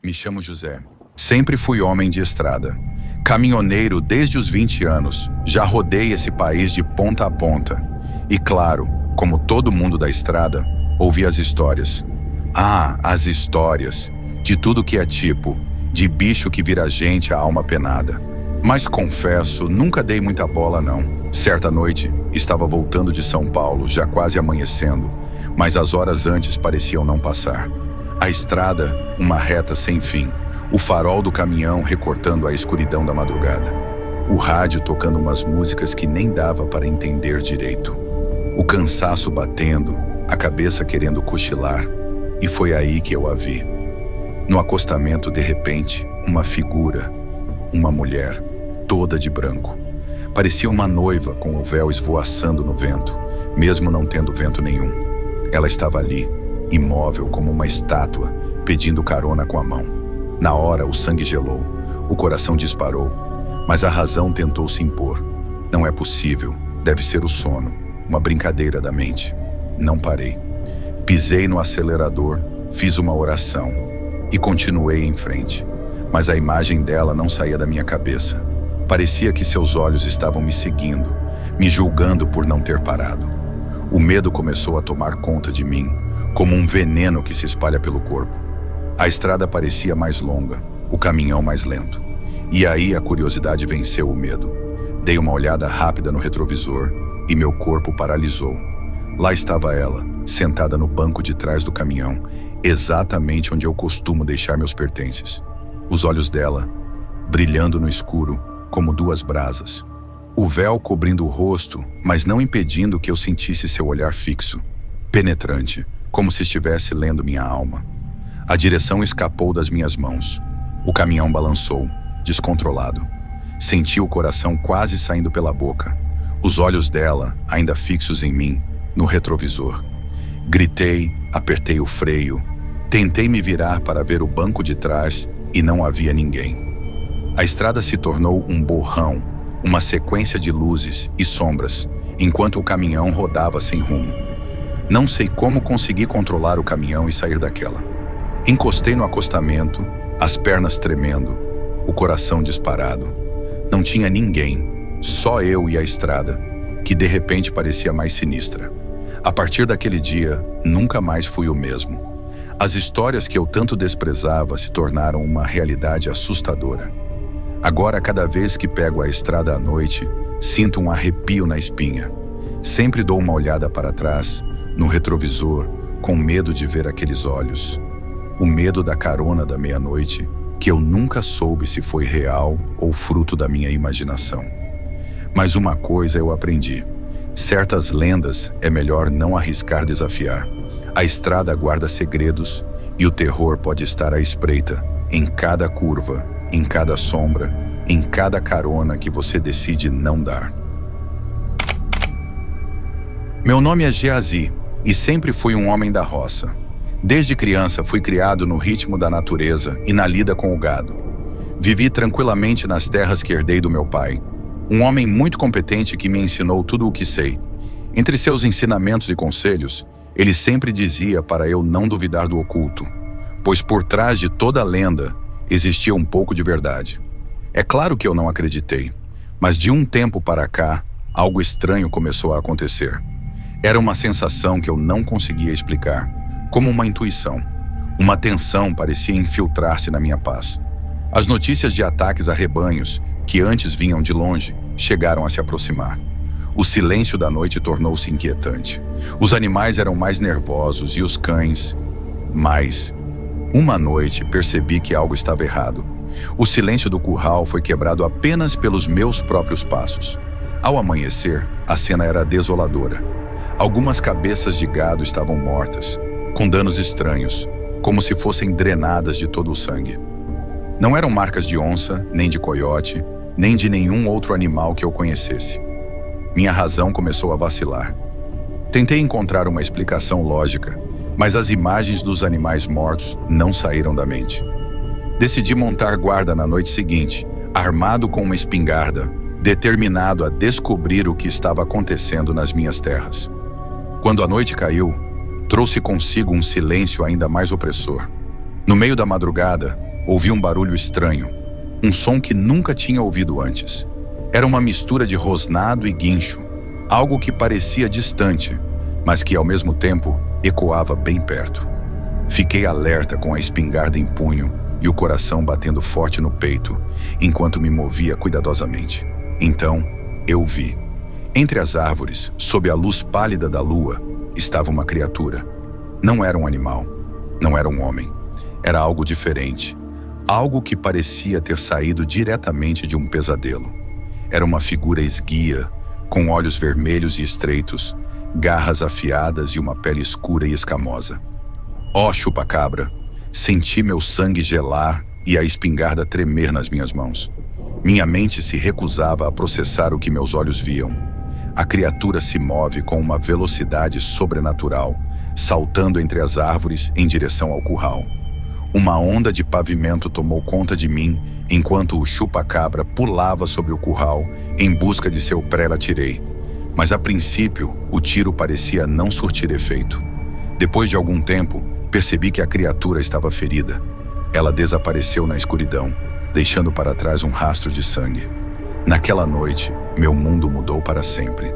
Me chamo José. Sempre fui homem de estrada. Caminhoneiro desde os 20 anos. Já rodei esse país de ponta a ponta. E claro, como todo mundo da estrada, ouvi as histórias. Ah, as histórias. De tudo que é tipo, de bicho que vira gente a alma penada. Mas confesso, nunca dei muita bola não. Certa noite, estava voltando de São Paulo, já quase amanhecendo, mas as horas antes pareciam não passar. A estrada, uma reta sem fim. O farol do caminhão recortando a escuridão da madrugada. O rádio tocando umas músicas que nem dava para entender direito. O cansaço batendo, a cabeça querendo cochilar. E foi aí que eu a vi. No acostamento, de repente, uma figura, uma mulher, toda de branco. Parecia uma noiva com o véu esvoaçando no vento, mesmo não tendo vento nenhum. Ela estava ali, imóvel como uma estátua, pedindo carona com a mão. Na hora, o sangue gelou, o coração disparou, mas a razão tentou se impor. Não é possível, deve ser o sono, uma brincadeira da mente. Não parei. Pisei no acelerador, fiz uma oração e continuei em frente. Mas a imagem dela não saía da minha cabeça. Parecia que seus olhos estavam me seguindo, me julgando por não ter parado. O medo começou a tomar conta de mim, como um veneno que se espalha pelo corpo. A estrada parecia mais longa, o caminhão mais lento. E aí a curiosidade venceu o medo. Dei uma olhada rápida no retrovisor e meu corpo paralisou. Lá estava ela, sentada no banco de trás do caminhão, exatamente onde eu costumo deixar meus pertences. Os olhos dela, brilhando no escuro, como duas brasas. O véu cobrindo o rosto, mas não impedindo que eu sentisse seu olhar fixo, penetrante, como se estivesse lendo minha alma. A direção escapou das minhas mãos. O caminhão balançou, descontrolado. Senti o coração quase saindo pela boca. Os olhos dela, ainda fixos em mim, no retrovisor. Gritei, apertei o freio. Tentei me virar para ver o banco de trás e não havia ninguém. A estrada se tornou um borrão, uma sequência de luzes e sombras, enquanto o caminhão rodava sem rumo. Não sei como consegui controlar o caminhão e sair daquela. Encostei no acostamento, as pernas tremendo, o coração disparado. Não tinha ninguém, só eu e a estrada, que de repente parecia mais sinistra. A partir daquele dia, nunca mais fui o mesmo. As histórias que eu tanto desprezava se tornaram uma realidade assustadora. Agora, cada vez que pego a estrada à noite, sinto um arrepio na espinha. Sempre dou uma olhada para trás, no retrovisor, com medo de ver aqueles olhos. O medo da carona da meia-noite, que eu nunca soube se foi real ou fruto da minha imaginação. Mas uma coisa eu aprendi. Certas lendas é melhor não arriscar desafiar. A estrada guarda segredos e o terror pode estar à espreita, em cada curva, em cada sombra, em cada carona que você decide não dar. Meu nome é Geazi e sempre fui um homem da roça. Desde criança fui criado no ritmo da natureza e na lida com o gado. Vivi tranquilamente nas terras que herdei do meu pai, um homem muito competente que me ensinou tudo o que sei. Entre seus ensinamentos e conselhos, ele sempre dizia para eu não duvidar do oculto, pois por trás de toda lenda existia um pouco de verdade. É claro que eu não acreditei, mas de um tempo para cá, algo estranho começou a acontecer. Era uma sensação que eu não conseguia explicar, como uma intuição. Uma tensão parecia infiltrar-se na minha paz. As notícias de ataques a rebanhos, que antes vinham de longe, chegaram a se aproximar. O silêncio da noite tornou-se inquietante. Os animais eram mais nervosos e os cães mais. Uma noite percebi que algo estava errado. O silêncio do curral foi quebrado apenas pelos meus próprios passos. Ao amanhecer, a cena era desoladora. Algumas cabeças de gado estavam mortas, com danos estranhos, como se fossem drenadas de todo o sangue. Não eram marcas de onça, nem de coiote, nem de nenhum outro animal que eu conhecesse. Minha razão começou a vacilar. Tentei encontrar uma explicação lógica, mas as imagens dos animais mortos não saíram da mente. Decidi montar guarda na noite seguinte, armado com uma espingarda, determinado a descobrir o que estava acontecendo nas minhas terras. Quando a noite caiu, trouxe consigo um silêncio ainda mais opressor. No meio da madrugada, ouvi um barulho estranho, um som que nunca tinha ouvido antes. Era uma mistura de rosnado e guincho, algo que parecia distante, mas que ao mesmo tempo ecoava bem perto. Fiquei alerta com a espingarda em punho e o coração batendo forte no peito, enquanto me movia cuidadosamente. Então, eu vi. Entre as árvores, sob a luz pálida da lua, estava uma criatura. Não era um animal, não era um homem. Era algo diferente. Algo que parecia ter saído diretamente de um pesadelo. Era uma figura esguia, com olhos vermelhos e estreitos, garras afiadas e uma pele escura e escamosa. Ó chupa-cabra, senti meu sangue gelar e a espingarda tremer nas minhas mãos. Minha mente se recusava a processar o que meus olhos viam. A criatura se move com uma velocidade sobrenatural, saltando entre as árvores em direção ao curral. Uma onda de pavimento tomou conta de mim, enquanto o chupa-cabra pulava sobre o curral em busca de seu pré-latirei. Mas a princípio, o tiro parecia não surtir efeito. Depois de algum tempo, percebi que a criatura estava ferida. Ela desapareceu na escuridão, deixando para trás um rastro de sangue. Naquela noite, meu mundo mudou para sempre.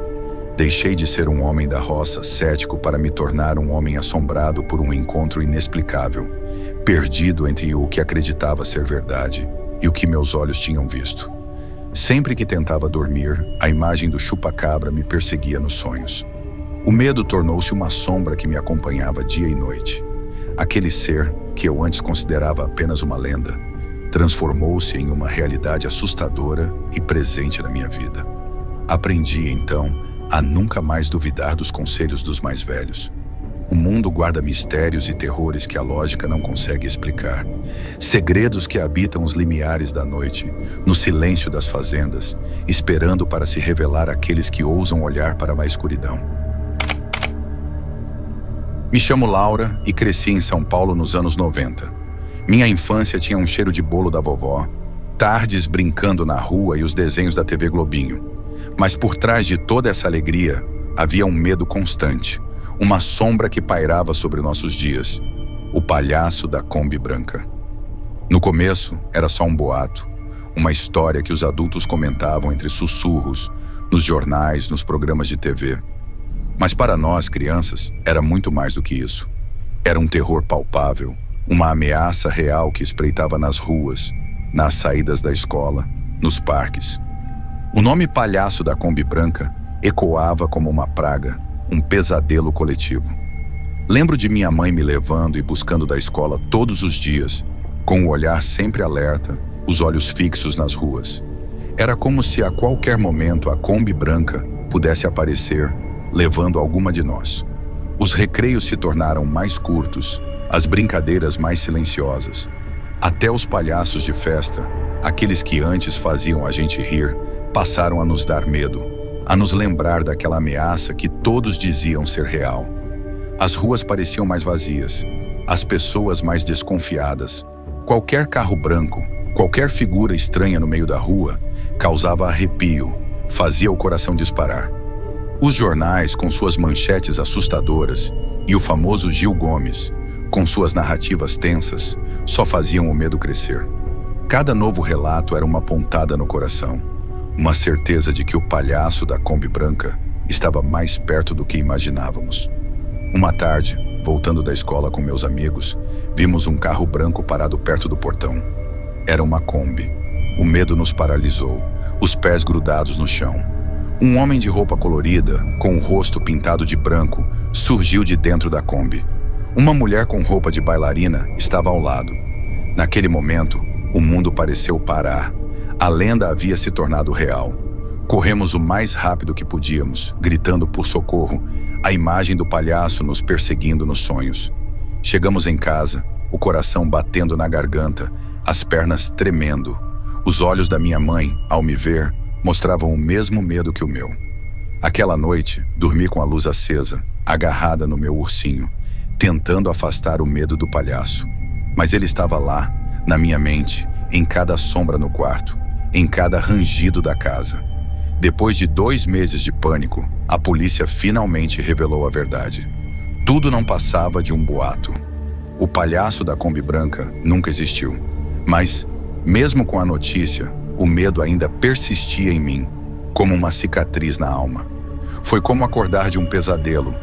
Deixei de ser um homem da roça cético para me tornar um homem assombrado por um encontro inexplicável, perdido entre o que acreditava ser verdade e o que meus olhos tinham visto. Sempre que tentava dormir, a imagem do chupa-cabra me perseguia nos sonhos. O medo tornou-se uma sombra que me acompanhava dia e noite. Aquele ser, que eu antes considerava apenas uma lenda, transformou-se em uma realidade assustadora e presente na minha vida. Aprendi, então, a nunca mais duvidar dos conselhos dos mais velhos. O mundo guarda mistérios e terrores que a lógica não consegue explicar. Segredos que habitam os limiares da noite, no silêncio das fazendas, esperando para se revelar àqueles que ousam olhar para a escuridão. Me chamo Laura e cresci em São Paulo nos anos 90. Minha infância tinha um cheiro de bolo da vovó, tardes brincando na rua e os desenhos da TV Globinho. Mas por trás de toda essa alegria, havia um medo constante, uma sombra que pairava sobre nossos dias, o palhaço da Kombi branca. No começo, era só um boato, uma história que os adultos comentavam entre sussurros, nos jornais, nos programas de TV. Mas para nós, crianças, era muito mais do que isso. Era um terror palpável, uma ameaça real que espreitava nas ruas, nas saídas da escola, nos parques. O nome palhaço da Kombi branca ecoava como uma praga, um pesadelo coletivo. Lembro de minha mãe me levando e buscando da escola todos os dias, com o olhar sempre alerta, os olhos fixos nas ruas. Era como se a qualquer momento a Kombi branca pudesse aparecer, levando alguma de nós. Os recreios se tornaram mais curtos, as brincadeiras mais silenciosas. Até os palhaços de festa, aqueles que antes faziam a gente rir, passaram a nos dar medo, a nos lembrar daquela ameaça que todos diziam ser real. As ruas pareciam mais vazias, as pessoas mais desconfiadas. Qualquer carro branco, qualquer figura estranha no meio da rua, causava arrepio, fazia o coração disparar. Os jornais, com suas manchetes assustadoras, e o famoso Gil Gomes, com suas narrativas tensas, só faziam o medo crescer. Cada novo relato era uma pontada no coração, uma certeza de que o palhaço da Kombi branca estava mais perto do que imaginávamos. Uma tarde, voltando da escola com meus amigos, vimos um carro branco parado perto do portão. Era uma Kombi. O medo nos paralisou, os pés grudados no chão. Um homem de roupa colorida, com o rosto pintado de branco, surgiu de dentro da Kombi. Uma mulher com roupa de bailarina estava ao lado. Naquele momento, o mundo pareceu parar. A lenda havia se tornado real. Corremos o mais rápido que podíamos, gritando por socorro, a imagem do palhaço nos perseguindo nos sonhos. Chegamos em casa, o coração batendo na garganta, as pernas tremendo. Os olhos da minha mãe, ao me ver, mostravam o mesmo medo que o meu. Aquela noite, dormi com a luz acesa, agarrada no meu ursinho, tentando afastar o medo do palhaço. Mas ele estava lá, na minha mente, em cada sombra no quarto, em cada rangido da casa. Depois de 2 meses de pânico, a polícia finalmente revelou a verdade. Tudo não passava de um boato. O palhaço da Kombi branca nunca existiu. Mas, mesmo com a notícia, o medo ainda persistia em mim, como uma cicatriz na alma. Foi como acordar de um pesadelo,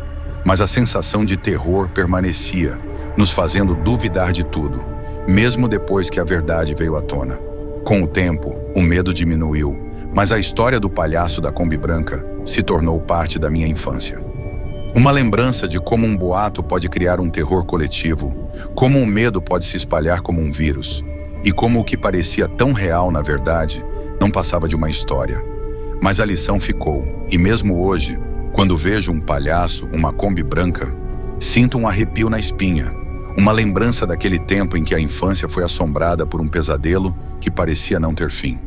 mas a sensação de terror permanecia, nos fazendo duvidar de tudo, mesmo depois que a verdade veio à tona. Com o tempo, o medo diminuiu, mas a história do palhaço da Kombi branca se tornou parte da minha infância. Uma lembrança de como um boato pode criar um terror coletivo, como o medo pode se espalhar como um vírus, e como o que parecia tão real, na verdade, não passava de uma história. Mas a lição ficou, e mesmo hoje, quando vejo um palhaço, uma Kombi branca, sinto um arrepio na espinha, uma lembrança daquele tempo em que a infância foi assombrada por um pesadelo que parecia não ter fim.